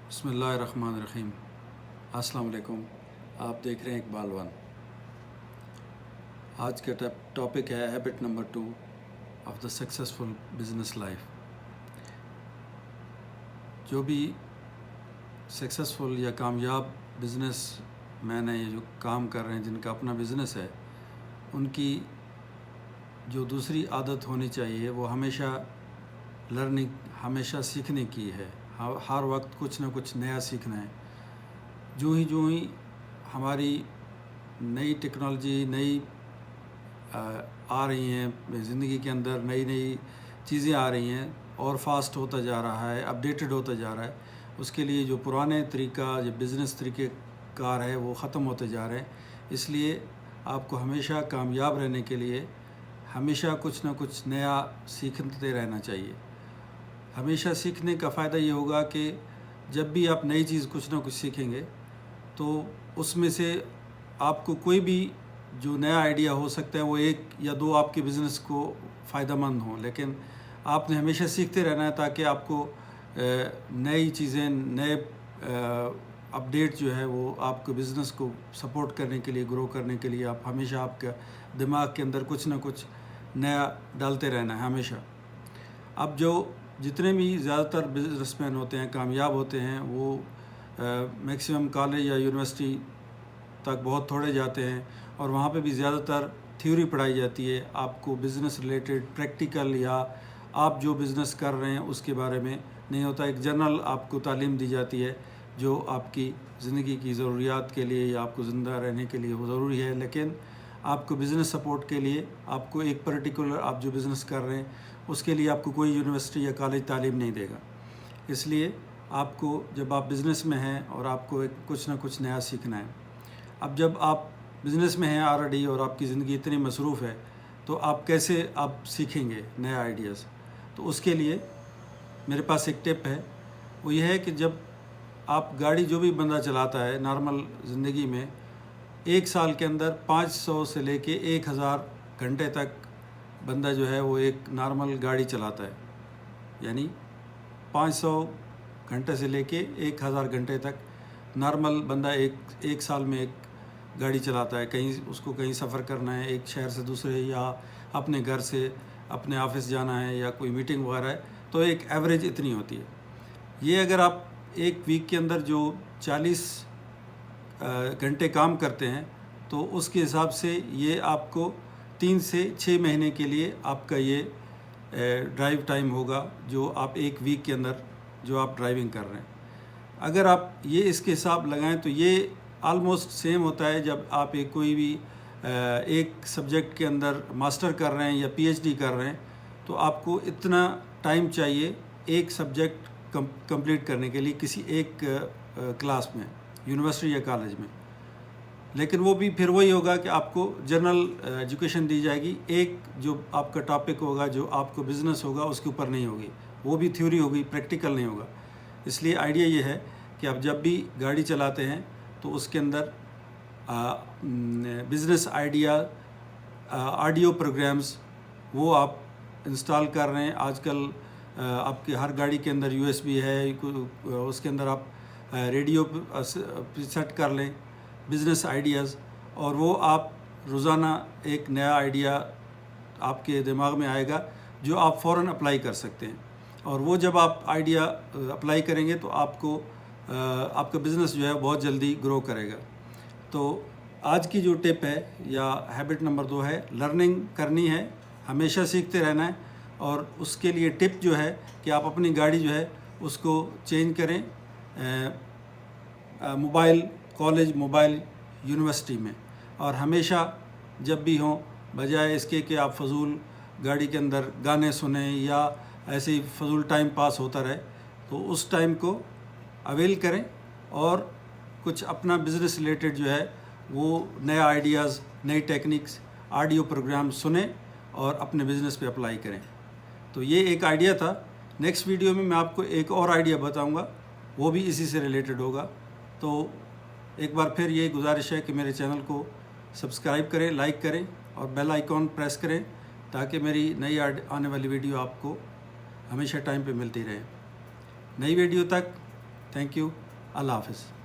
بسم اللہ الرحمن الرحیم۔ السلام علیکم، آپ دیکھ رہے ہیں اقبال ون۔ آج کا ٹاپک ہے habit number 2 of the successful business life. جو بھی سکسیزفل یا کامیاب بزنس مین ہیں، جو کام کر رہے ہیں، جن کا اپنا بزنس ہے، ان کی جو دوسری عادت ہونی چاہیے وہ ہمیشہ لرننگ، ہمیشہ سیکھنے کی ہے۔ ہر وقت کچھ نہ کچھ نیا سیکھنا ہے۔ جو ہی ہماری نئی ٹیکنالوجی نئی آ رہی ہیں زندگی کے اندر، نئی چیزیں آ رہی ہیں اور فاسٹ ہوتا جا رہا ہے، اپڈیٹڈ ہوتا جا رہا ہے، اس کے لیے جو پرانے طریقہ، جو بزنس طریقے کار ہے وہ ختم ہوتے جا رہے ہیں۔ اس لیے آپ کو ہمیشہ کامیاب رہنے کے لیے ہمیشہ کچھ نہ کچھ نیا سیکھتے رہنا چاہیے۔ ہمیشہ سیکھنے کا فائدہ یہ ہوگا کہ جب بھی آپ نئی چیز کچھ نہ کچھ سیکھیں گے تو اس میں سے آپ کو کوئی بھی جو نیا آئیڈیا ہو سکتا ہے وہ 1 یا 2 آپ کے بزنس کو فائدہ مند ہوں، لیکن آپ نے ہمیشہ سیکھتے رہنا ہے تاکہ آپ کو نئی چیزیں، نئے اپڈیٹ جو ہے وہ آپ کے بزنس کو سپورٹ کرنے کے لیے، گرو کرنے کے لیے آپ ہمیشہ آپ کا دماغ کے اندر کچھ نہ کچھ نیا ڈالتے رہنا ہے ہمیشہ۔ اب جتنے بھی زیادہ تر بزنس مین ہوتے ہیں، کامیاب ہوتے ہیں، وہ میکسیمم کالج یا یونیورسٹی تک بہت تھوڑے جاتے ہیں اور وہاں پہ بھی زیادہ تر تھیوری پڑھائی جاتی ہے۔ آپ کو بزنس ریلیٹڈ پریکٹیکل یا آپ جو بزنس کر رہے ہیں اس کے بارے میں نہیں ہوتا۔ ایک جنرل آپ کو تعلیم دی جاتی ہے جو آپ کی زندگی کی ضروریات کے لیے یا آپ کو زندہ رہنے کے لیے وہ ضروری ہے، لیکن آپ کو بزنس سپورٹ کے لیے آپ کو ایک پرٹیکولر آپ جو بزنس کر رہے ہیں اس کے لیے آپ کو کوئی یونیورسٹی یا کالج تعلیم نہیں دے گا۔ اس لیے آپ کو جب آپ بزنس میں ہیں اور آپ کو کچھ نہ کچھ نیا سیکھنا ہے۔ اب جب آپ بزنس میں ہیں آلریڈی اور آپ کی زندگی اتنی مصروف ہے تو آپ کیسے سیکھیں گے نیا آئیڈیاز؟ تو اس کے لیے میرے پاس ایک ٹپ ہے، وہ یہ ہے کہ جب آپ گاڑی جو بھی بندہ چلاتا ہے نارمل زندگی میں، 1 سال کے اندر 500 سے لے کے 1000 گھنٹے تک بندہ جو ہے وہ ایک نارمل گاڑی چلاتا ہے، یعنی 500 گھنٹے سے لے کے 1000 گھنٹے تک نارمل بندہ ایک سال میں ایک گاڑی چلاتا ہے۔ اس کو کہیں سفر کرنا ہے، ایک شہر سے دوسرے، یا اپنے گھر سے اپنے آفس جانا ہے یا کوئی میٹنگ وغیرہ ہے، تو ایک ایوریج اتنی ہوتی ہے۔ یہ اگر آپ ایک ویک کے اندر جو 40 گھنٹے کام کرتے ہیں تو اس کے حساب سے یہ آپ کو 3 سے 6 مہینے کے لیے آپ کا یہ ڈرائیو ٹائم ہوگا جو آپ ایک ویک کے اندر جو آپ ڈرائیونگ کر رہے ہیں۔ اگر آپ یہ اس کے حساب لگائیں تو یہ آلموسٹ سیم ہوتا ہے جب آپ کوئی بھی ایک سبجیکٹ کے اندر ماسٹر کر رہے ہیں یا پی ایچ ڈی کر رہے ہیں تو آپ کو اتنا ٹائم چاہیے ایک سبجیکٹ کمپلیٹ کرنے کے لیے کسی ایک کلاس میں، یونیورسٹی یا کالج میں۔ لیکن وہ بھی پھر وہی ہوگا کہ آپ کو جنرل ایجوکیشن دی جائے گی، ایک جو آپ کا ٹاپک ہوگا، جو آپ کو بزنس ہوگا اس کے اوپر نہیں ہوگی، وہ بھی تھیوری ہوگی، پریکٹیکل نہیں ہوگا۔ اس لیے آئیڈیا یہ ہے کہ آپ جب بھی گاڑی چلاتے ہیں تو اس کے اندر بزنس آئیڈیا آڈیو پروگرامز وہ آپ انسٹال کر رہے ہیں۔ آج کل آپ کے ہر گاڑی کے اندر USB ہے، اس کے اندر آپ ریڈیو سیٹ کر لیں بزنس آئیڈیاز، اور وہ آپ روزانہ ایک نیا آئیڈیا آپ کے دماغ میں آئے گا جو آپ فوراً اپلائی کر سکتے ہیں، اور وہ جب آپ آئیڈیا اپلائی کریں گے تو آپ کا بزنس جو ہے بہت جلدی گرو کرے گا۔ تو آج کی جو ٹپ ہے یا ہیبٹ نمبر 2 ہے، لرننگ کرنی ہے، ہمیشہ سیکھتے رہنا ہے، اور اس کے لیے ٹپ جو ہے کہ آپ اپنی گاڑی جو ہے اس کو چینج کریں موبائل کالج، موبائل یونیورسٹی میں، اور ہمیشہ جب بھی ہوں بجائے اس کے کہ آپ فضول گاڑی کے اندر گانے سنیں یا ایسے ہی فضول ٹائم پاس ہوتا رہے، تو اس ٹائم کو اویل کریں اور کچھ اپنا بزنس ریلیٹڈ جو ہے وہ نیا آئیڈیاز، نئی ٹیکنیکس، آڈیو پروگرام سنیں اور اپنے بزنس پہ اپلائی کریں۔ تو یہ ایک آئیڈیا تھا۔ نیکسٹ ویڈیو میں آپ کو ایک اور آئیڈیا بتاؤں گا، وہ بھی اسی سے ریلیٹڈ ہوگا۔ تو ایک بار پھر یہ گزارش ہے کہ میرے چینل کو سبسکرائب کریں، لائک کریں اور بیل آئیکن پریس کریں تاکہ میری نئی آنے والی ویڈیو آپ کو ہمیشہ ٹائم پہ ملتی رہے۔ نئی ویڈیو تک تھینک یو. اللہ حافظ.